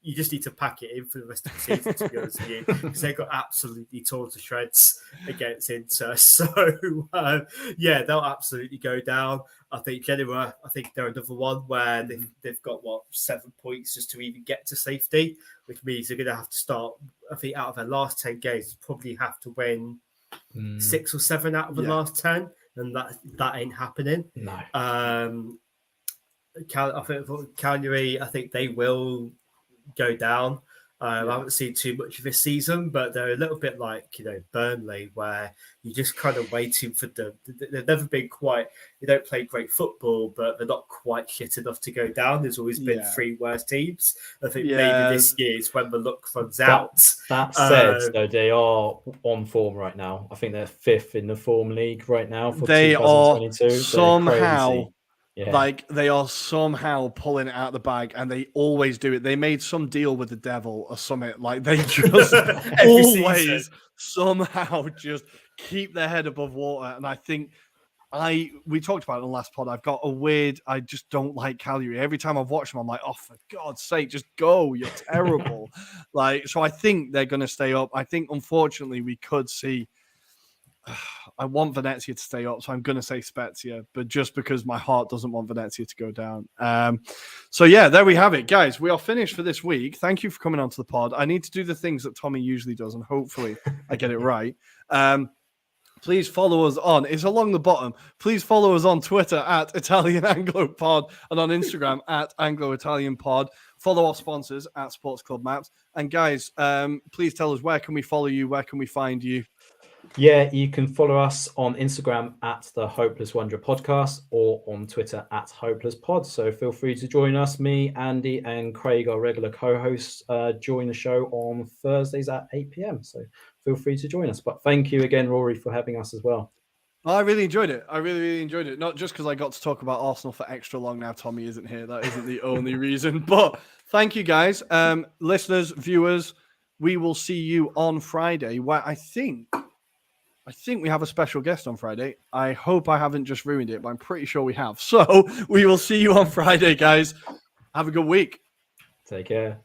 you just need to pack it in for the rest of the season, to be honest with you, because they got absolutely torn to shreds against Inter. So, they'll absolutely go down. I think Genoa, they're another one where they've got, 7 points just to even get to safety, which means they're going to have to start, I think, out of their last 10 games, probably have to win 6 or 7 out of the last 10, and that ain't happening. No. I think for Cagliari, I think they will go down. I haven't seen too much of this season, but they're a little bit like Burnley, where you're just kind of waiting for them. They've never been quite. They don't play great football, but they're not quite shit enough to go down. There's always been 3 worst teams. I think maybe this year is when the luck runs out. That said, though, they are on form right now. I think they're 5th in the form league right now for 2022. Are somehow. Like they are somehow pulling it out of the bag, and they always do it. They made some deal with the devil or something. Like they just always somehow just keep their head above water. And I think we talked about it in the last pod. I've got a weird. I just don't like Cagliari. Every time I've watched them, I'm like, oh, for God's sake, just go! You're terrible. So I think they're going to stay up. I think unfortunately we could see. I want Venezia to stay up, so I'm going to say Spezia, but just because my heart doesn't want Venezia to go down. There we have it, guys. We are finished for this week. Thank you for coming onto the pod. I need to do the things that Tommy usually does, and hopefully I get it right. Please follow us on. It's along the bottom. Please follow us on Twitter at Italian Anglo Pod and on Instagram at Anglo Italian Pod. Follow our sponsors at Sports Club Maps. And guys, please tell us, where can we follow you? Where can we find you? Yeah, you can follow us on Instagram at the Hopeless Wanderer Podcast or on Twitter at Hopeless Pod. So feel free to join us. Me, Andy, and Craig, our regular co-hosts, join the show on Thursdays at 8 p.m. So feel free to join us. But thank you again, Rory, for having us as well. I really enjoyed it. I really enjoyed it. Not just because I got to talk about Arsenal for extra long now. Tommy isn't here. That isn't the only reason. But thank you, guys. Listeners, viewers, we will see you on Friday, where I think we have a special guest on Friday. I hope I haven't just ruined it, but I'm pretty sure we have. So we will see you on Friday, guys. Have a good week. Take care.